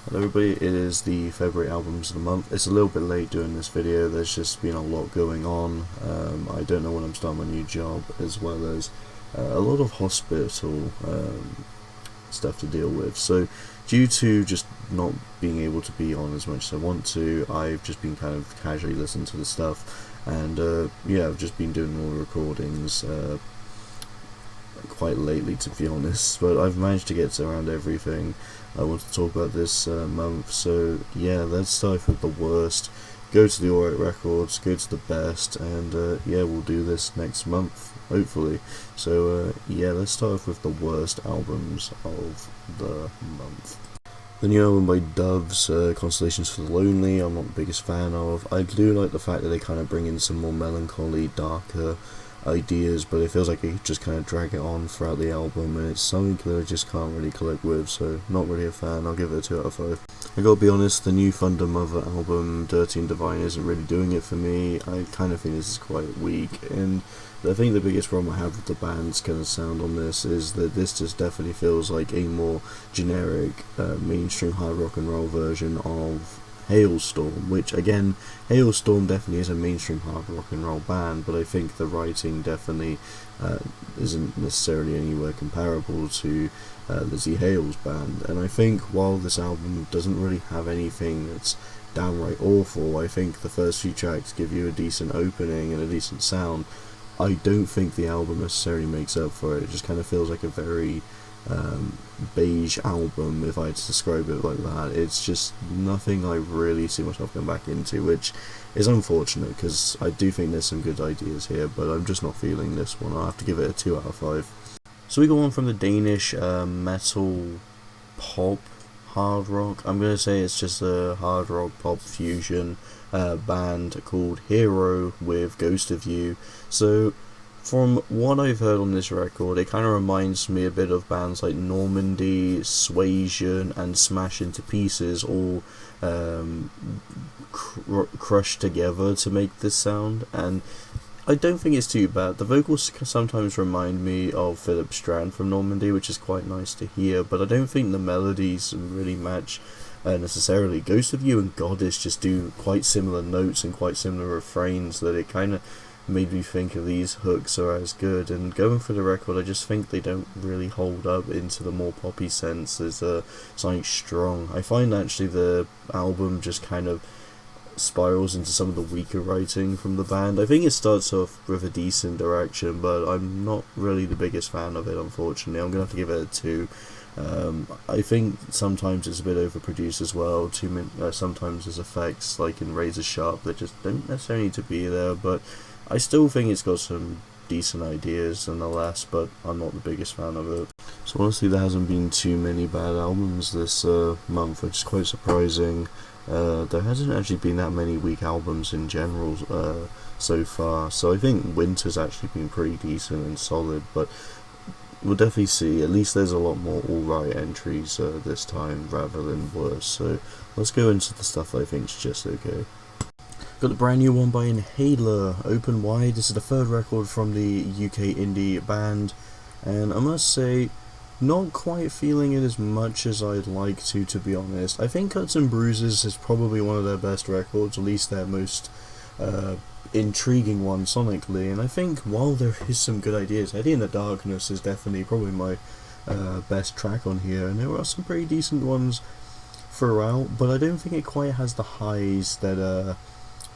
Hello everybody, it is the February albums of the month. It's a little bit late doing this video, there's just been a lot going on. I don't know when I'm starting my new job, as well as a lot of hospital stuff to deal with. So due to just not being able to be on as much as I want to, I've just been kind of casually listening to the stuff, and yeah, I've just been doing more recordings quite lately, to be honest, but I've managed to get around everything I want to talk about this month. So yeah, let's start with the worst, go to the alright records, go to the best, and yeah, we'll do this next month, hopefully. So yeah, let's start off with the worst albums of the month. The new album by Doves, Constellations for the Lonely, I'm not the biggest fan of. I do like the fact that they kind of bring in some more melancholy, darker ideas, but it feels like they just kind of drag it on throughout the album, and it's something that I just can't really click with, so not really a fan. I'll give it a 2 out of 5. I gotta be honest, the new Thundermother album, Dirty and Divine, isn't really doing it for me. I kind of think this is quite weak, and I think the biggest problem I have with the band's kind of sound on this is that this just definitely feels like a more generic, mainstream hard rock and roll version of Hailstorm, which again, Hailstorm definitely is a mainstream hard rock and roll band, but I think the writing definitely isn't necessarily anywhere comparable to Lizzie Hale's band. And I think while this album doesn't really have anything that's downright awful, I think the first few tracks give you a decent opening and a decent sound. I don't think the album necessarily makes up for it. It just kind of feels like a very beige album, if I had to describe it like that. It's just nothing I really see myself going back into, which is unfortunate because I do think there's some good ideas here, but I'm just not feeling this one. I'll have to give it a 2 out of 5. So we go on from the Danish metal pop hard rock. I'm going to say it's just a hard rock pop fusion band called H.E.R.O with Ghost of You. So from what I've heard on this record, it kind of reminds me a bit of bands like Normandy, Suasion, and Smash Into Pieces, all crushed together to make this sound, and I don't think it's too bad. The vocals sometimes remind me of Philip Strand from Normandy, which is quite nice to hear, but I don't think the melodies really match necessarily. Ghost of You and Goddess just do quite similar notes and quite similar refrains that it kind of made me think of these hooks are as good. And going for the record, I just think they don't really hold up into the more poppy sense as something strong. I find actually the album just kind of spirals into some of the weaker writing from the band. I think it starts off with a decent direction, but I'm not really the biggest fan of it, unfortunately. I'm going to have to give it a 2. I think sometimes it's a bit overproduced as well. Sometimes there's effects like in Razor Sharp that just don't necessarily need to be there, but I still think it's got some decent ideas nonetheless, but I'm not the biggest fan of it. So honestly, there hasn't been too many bad albums this month, which is quite surprising. There hasn't actually been that many weak albums in general so far, so I think Winter's actually been pretty decent and solid, but we'll definitely see. At least there's a lot more alright entries this time rather than worse, so let's go into the stuff I think is just okay. Got the brand new one by Inhaler, Open Wide. This is the 3rd record from the UK indie band, and I must say, not quite feeling it as much as I'd like to be honest. I think Cuts and Bruises is probably one of their best records, at least their most intriguing one sonically, and I think while there is some good ideas, Eddie in the Darkness is definitely probably my best track on here, and there are some pretty decent ones throughout, but I don't think it quite has the highs that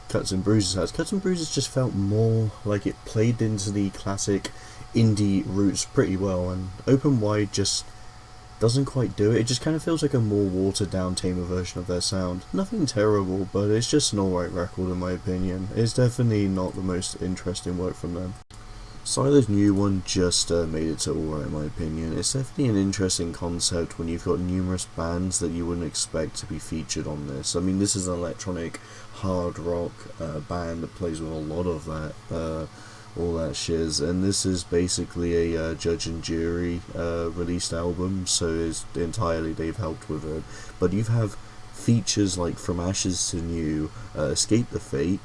Cuts and Bruises has. Cuts and Bruises just felt more like it played into the classic indie roots pretty well, and Open Wide just doesn't quite do it. It just kind of feels like a more watered down, tamer version of their sound. Nothing terrible, but it's just an alright record in my opinion. It's definitely not the most interesting work from them. Silo's new one just made it to alright in my opinion. It's definitely an interesting concept when you've got numerous bands that you wouldn't expect to be featured on this. I mean, this is an electronic hard rock band that plays with a lot of that, all that shiz, and this is basically a Judge and Jury released album, so it's entirely they've helped with it. But you have features like From Ashes to New, Escape the Fate,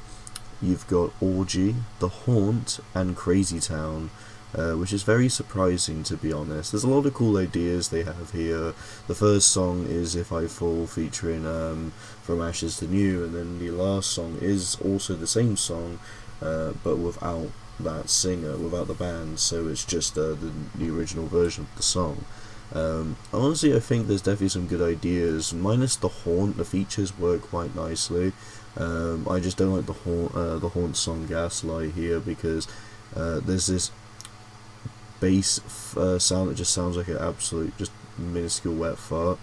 you've got Orgy, The Haunt, and Crazy Town, which is very surprising, to be honest. There's a lot of cool ideas they have here. The first song is If I Fall, featuring From Ashes to New, and then the last song is also the same song, but without that singer, without the band, so it's just the original version of the song. Honestly, I think there's definitely some good ideas, minus the haunt. The features work quite nicely. I just don't like the haunt song Gaslight here, because there's this bass sound that just sounds like an absolute just minuscule wet fart,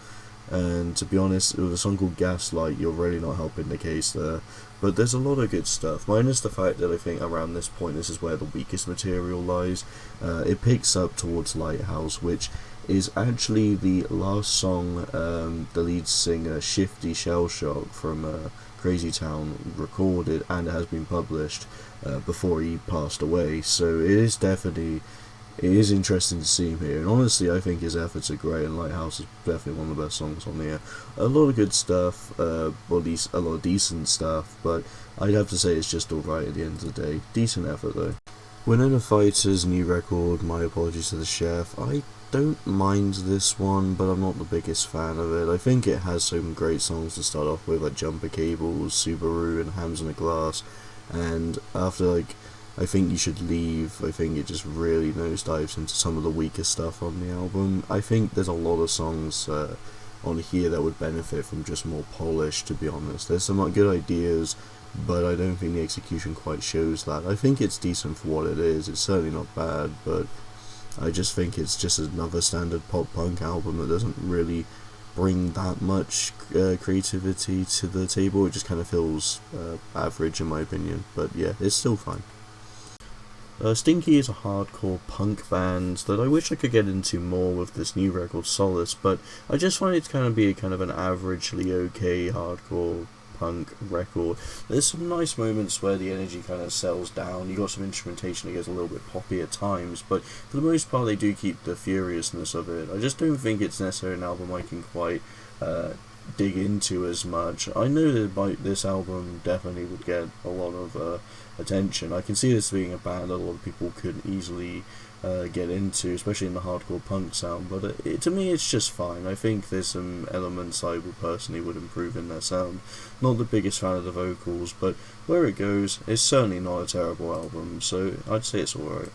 and to be honest, with a song called Gaslight, you're really not helping the case there. But there's a lot of good stuff, minus the fact that I think around this point this is where the weakest material lies. It picks up towards Lighthouse, which is actually the last song the lead singer Shifty Shellshock from Crazy Town recorded, and it has been published before he passed away, so it is interesting to see him here, and honestly I think his efforts are great, and Lighthouse is definitely one of the best songs on here. A lot of good stuff, a lot of decent stuff, but I'd have to say it's just alright at the end of the day. Decent effort though. Winona Fighter's new record, My Apologies to the Chef, I don't mind this one, but I'm not the biggest fan of it. I think it has some great songs to start off with, like Jumper Cables, Subaru, and Hams on a Glass, and after I Think You Should Leave, I think it just really nosedives into some of the weaker stuff on the album. I think there's a lot of songs on here that would benefit from just more polish, to be honest. There's some good ideas, but I don't think the execution quite shows that. I think it's decent for what it is. It's certainly not bad, but I just think it's just another standard pop punk album that doesn't really bring that much creativity to the table. It just kind of feels average in my opinion, but yeah, it's still fine. Stinky is a hardcore punk band that I wish I could get into more with this new record Solace, but I just find it to kind of be kind of an averagely okay hardcore punk record. There's some nice moments where the energy kind of settles down. You got some instrumentation that gets a little bit poppy at times, but for the most part they do keep the furiousness of it. I just don't think it's necessarily an album I can quite dig into as much. I know that this album definitely would get a lot of attention. I can see this being a band that a lot of people could easily get into, especially in the hardcore punk sound, but to me it's just fine. I think there's some elements I would improve in their sound. Not the biggest fan of the vocals, but where it goes, it's certainly not a terrible album, so I'd say it's alright.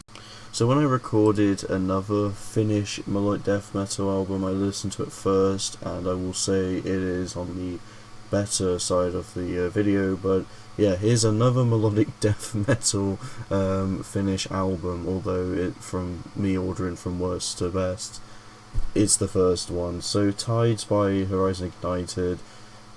So when I recorded another Finnish melodic death metal album, I listened to it first, and I will say it is on the better side of the video, but yeah, here's another melodic death metal Finnish album, although it, from me ordering from worst to best, it's the first one. So Tides by Horizon Ignited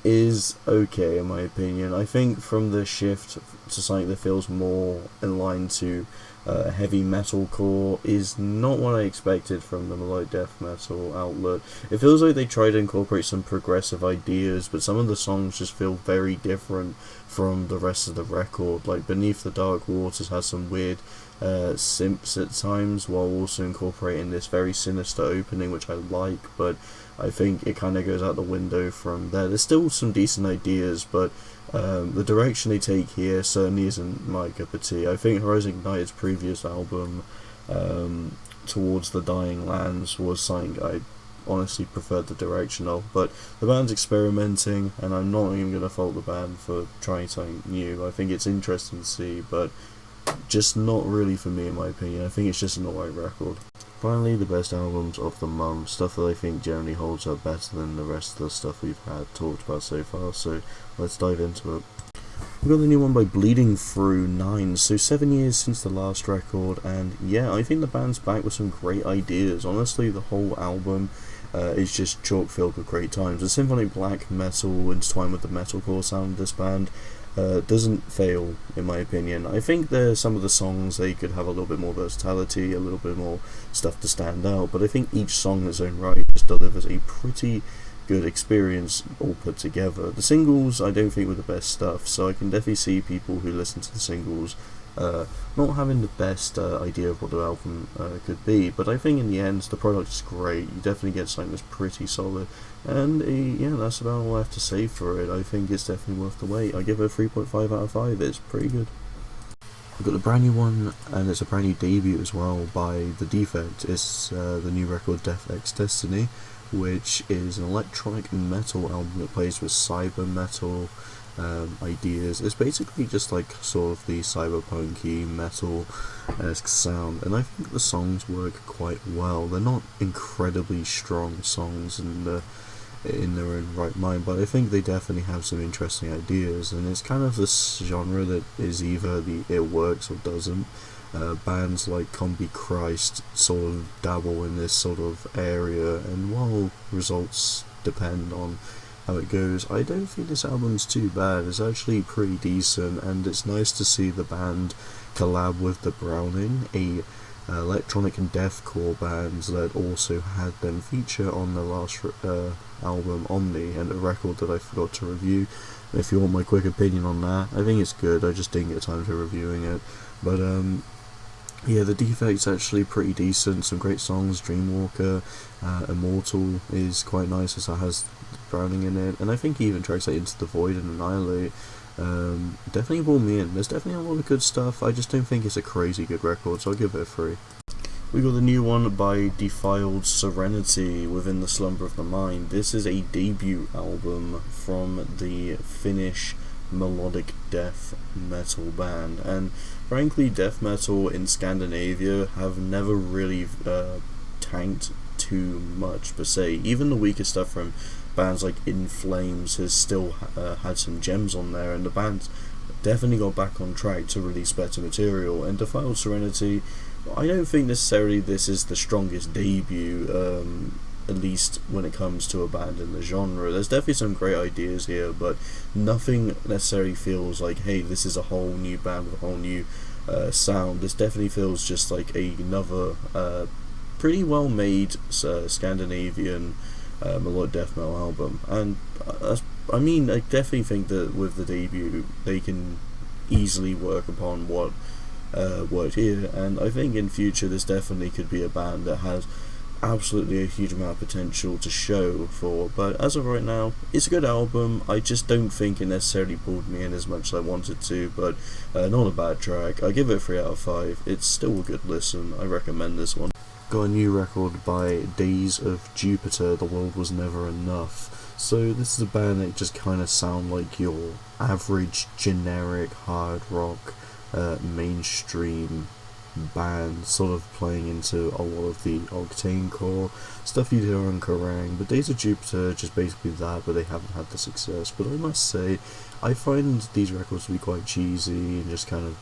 is okay in my opinion. I think from the shift to something that feels more in line to heavy metalcore is not what I expected from the melodic death metal outlet. It feels like they try to incorporate some progressive ideas, but some of the songs just feel very different from the rest of the record. Like Beneath the Dark Waters has some weird synths at times, while also incorporating this very sinister opening, which I like, but I think it kind of goes out the window from there. There's still some decent ideas, but the direction they take here certainly isn't my cup of tea. I think Horizon Ignited's previous album, Towards the Dying Lands, was something I honestly preferred the direction of, but the band's experimenting, and I'm not even going to fault the band for trying something new. I think it's interesting to see, but just not really for me in my opinion. I think it's just an alright record. Finally, the best albums of the month, stuff that I think generally holds up better than the rest of the stuff we've talked about so far, so let's dive into it. We've got the new one by Bleeding Through 9, so 7 years since the last record, and yeah, I think the band's back with some great ideas. Honestly, the whole album is just chock filled with great times. The symphonic black metal intertwined with the metalcore sound of this band doesn't fail in my opinion. I think some of the songs they could have a little bit more versatility, a little bit more stuff to stand out, but I think each song in its own right just delivers a pretty good experience all put together. The singles I don't think were the best stuff, so I can definitely see people who listen to the singles not having the best idea of what the album could be, but I think in the end the product is great. You definitely get something that's pretty solid, and yeah, that's about all I have to say for it. I think it's definitely worth the wait. I give it a 3.5 out of 5, it's pretty good. We've got the brand new one, and it's a brand new debut as well by the DEFECT. It's the new record DEFECT's Destiny, which is an electronic metal album that plays with cyber metal ideas. It's basically just like sort of the cyberpunky metal-esque sound, and I think the songs work quite well. They're not incredibly strong songs in their own right mind, but I think they definitely have some interesting ideas, and it's kind of this genre that is either it works or doesn't. Bands like Combi Christ sort of dabble in this sort of area, and while results depend on how it goes, I don't think this album's too bad. It's actually pretty decent, and it's nice to see the band collab with The Browning, a electronic and deathcore band that also had them feature on the last album Omni, and a record that I forgot to review. If you want my quick opinion on that, I think it's good. I just didn't get time to reviewing it, but yeah, the DEFECT's actually pretty decent. Some great songs. Dreamwalker, Immortal is quite nice, as it has Browning in it, and I think even tracks like Into the Void and Annihilate definitely pull me in. There's definitely a lot of good stuff. I just don't think it's a crazy good record, so I'll give it a 3. We got the new one by Defiled, Serenity, Within the Slumber of the Mind. This is a debut album from the Finnish melodic death metal band, and frankly death metal in Scandinavia have never really tanked too much per se. Even the weaker stuff from bands like In Flames has still had some gems on there, and the band's definitely got back on track to release better material. And Defiled Serenity, I don't think necessarily this is the strongest debut, at least when it comes to a band in the genre. There's definitely some great ideas here, but nothing necessarily feels like, hey, this is a whole new band with a whole new sound. This definitely feels just like another pretty well made Scandinavian melodic death metal album, and I mean, I definitely think that with the debut they can easily work upon what worked here, and I think in future this definitely could be a band that has absolutely a huge amount of potential to show for. But as of right now, it's a good album. I just don't think it necessarily pulled me in as much as I wanted to, but not a bad track. I give it a 3 out of 5. It's still a good listen. I recommend this one. Got a new record by Days of Jupiter, The World Was Never Enough. So this is a band that just kind of sound like your average generic hard rock mainstream band, sort of playing into a lot of the octane core stuff you'd hear on Kerrang. But Days of Jupiter just basically that, but they haven't had the success. But I must say, I find these records to be quite cheesy and just kind of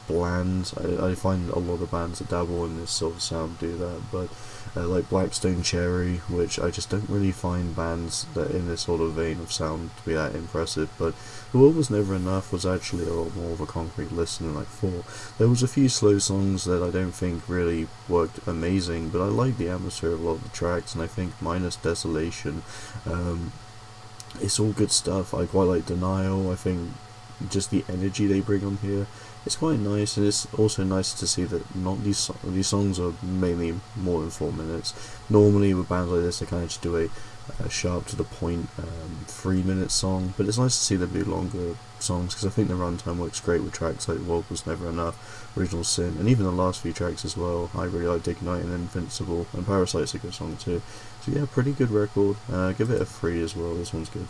bland. I find a lot of bands that dabble in this sort of sound do that, but like Blackstone Cherry, which I just don't really find bands that in this sort of vein of sound to be that impressive. But The World Was Never Enough was actually a lot more of a concrete listen than I thought. There was a few slow songs that I don't think really worked amazing, but I like the atmosphere of a lot of the tracks, and I think minus Desolation, it's all good stuff. I quite like Denial. I think just the energy they bring on here, it's quite nice, and it's also nice to see that not these songs are mainly more than 4 minutes. Normally with bands like this, they kind of just do a sharp to the point 3-minute song, but it's nice to see them do longer songs, because I think the runtime works great with tracks like The World Was Never Enough, Original Sin, and even the last few tracks as well. I really like Ignite and Invincible, and Parasite's a good song too. So yeah, pretty good record. Give it a 3 as well. This one's good.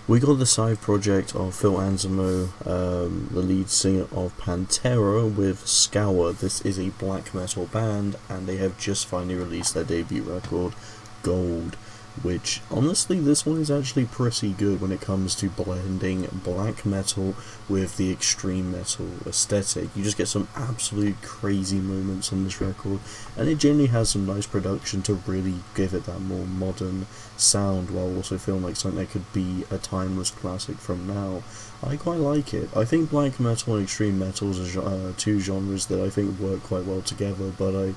We got the side project of Phil Anselmo, the lead singer of Pantera, with Scour. This is a black metal band, and they have just finally released their debut record, Gold, which honestly this one is actually pretty good when it comes to blending black metal with the extreme metal aesthetic. You just get some absolute crazy moments on this record, and it generally has some nice production to really give it that more modern sound, while also feeling like something that could be a timeless classic from now. I quite like it. I think black metal and extreme metal are two genres that I think work quite well together, but I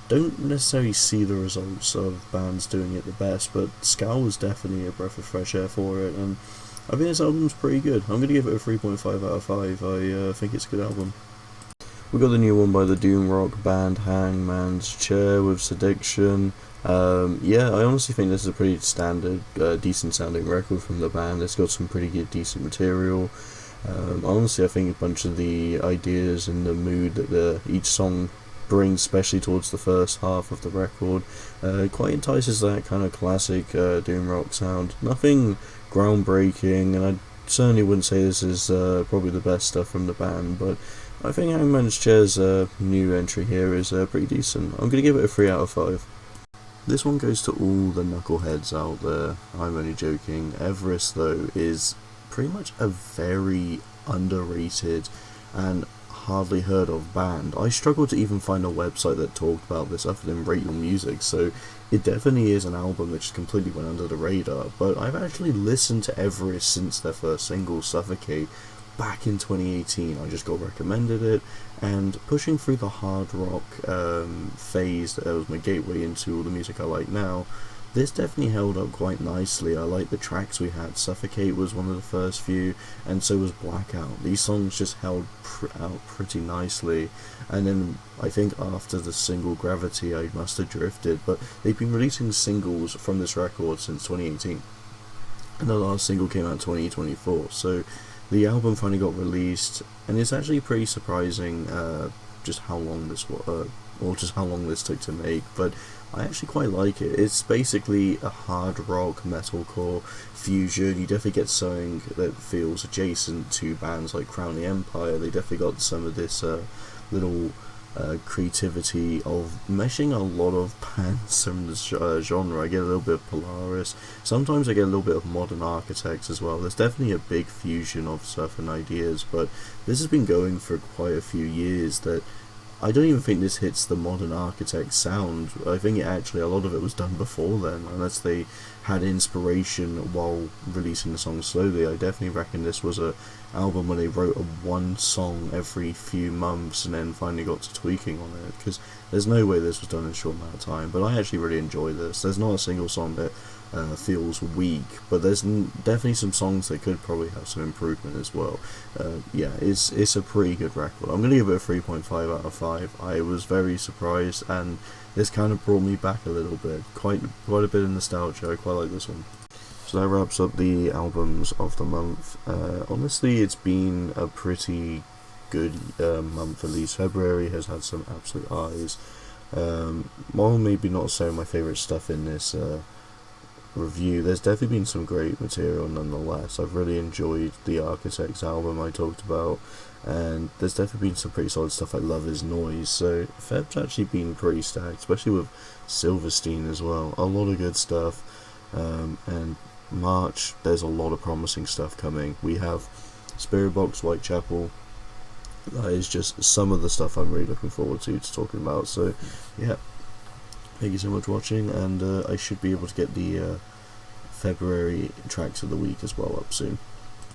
don't necessarily see the results of bands doing it the best. But Scour was definitely a breath of fresh air for it, and I think this album's pretty good. I'm going to give it a 3.5 out of 5. I think it's a good album. We got the new one by the doom rock band Hangman's Chair with Seduction. Yeah, I honestly think this is a pretty standard, decent sounding record from the band. It's got some pretty good, decent material. Honestly, I think a bunch of the ideas and the mood that each song brings, especially towards the first half of the record, quite entices that kind of classic doom rock sound. Nothing groundbreaking, and I certainly wouldn't say this is probably the best stuff from the band, but I think Hangman's Chair's new entry here is pretty decent. I'm going to give it a 3 out of 5. This one goes to all the knuckleheads out there. I'm only joking. Everrest, though, is pretty much a very underrated and hardly heard of band. I struggled to even find a website that talked about this other than Rate Your Music, so it definitely is an album that just completely went under the radar. But I've actually listened to Everest since their first single, Suffocate, back in 2018. I just got recommended it, and pushing through the hard rock phase that was my gateway into all the music I like now, this definitely held up quite nicely. I like the tracks we had. Suffocate was one of the first few, and so was Blackout. These songs just held out pretty nicely, and then I think after the single Gravity I must have drifted, but they've been releasing singles from this record since 2018, and the last single came out in 2024, so the album finally got released, and it's actually pretty surprising just how long this just how long this took to make, but I actually quite like it. It's basically a hard rock metalcore fusion. You definitely get something that feels adjacent to bands like Crown the Empire. They definitely got some of this little creativity of meshing a lot of bands from the genre. I get a little bit of Polaris. Sometimes I get a little bit of Modern Architects as well. There's definitely a big fusion of stuff and ideas, but this has been going for quite a few years that I don't even think this hits the Modern Architect sound. I think a lot of it was done before then, unless they had inspiration while releasing the song slowly. I definitely reckon this was a album where they wrote one song every few months and then finally got to tweaking on it, because there's no way this was done in a short amount of time. But I actually really enjoy this. There's not a single song that feels weak, but there's definitely some songs that could probably have some improvement as well. Yeah, it's a pretty good record. I'm going to give it a 3.5 out of 5. I was very surprised, and this kind of brought me back a little bit. Quite a bit of nostalgia. I quite like this one. So that wraps up the albums of the month. Honestly, it's been a pretty good month at least. February has had some absolute highs. While maybe not so my favourite stuff in this review, there's definitely been some great material nonetheless. I've really enjoyed the Architects album I talked about, and there's definitely been some pretty solid stuff like Love Is Noise, so Feb's actually been pretty stacked, especially with Silverstein as well. A lot of good stuff, and March, there's a lot of promising stuff coming. We have Spirit Box, Whitechapel. That is just some of the stuff I'm really looking forward to talking about, so yeah. Thank you so much for watching, and I should be able to get the February tracks of the week as well up soon.